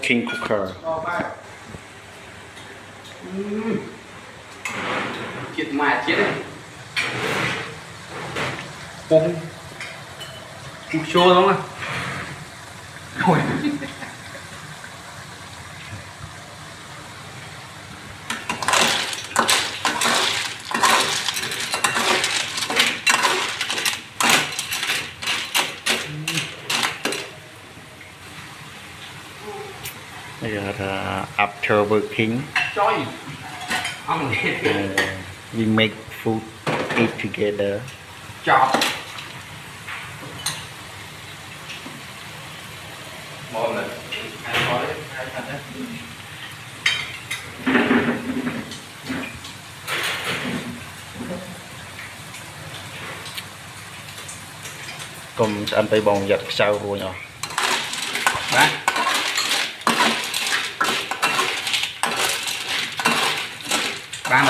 King Cooker chết mà chết đấy bông cục xô đúng không rồi bây giờ là after working we make food eat together chop một lần hai khói hai phần đấy cùng anh tay bông giật sau rồi nhỉ bán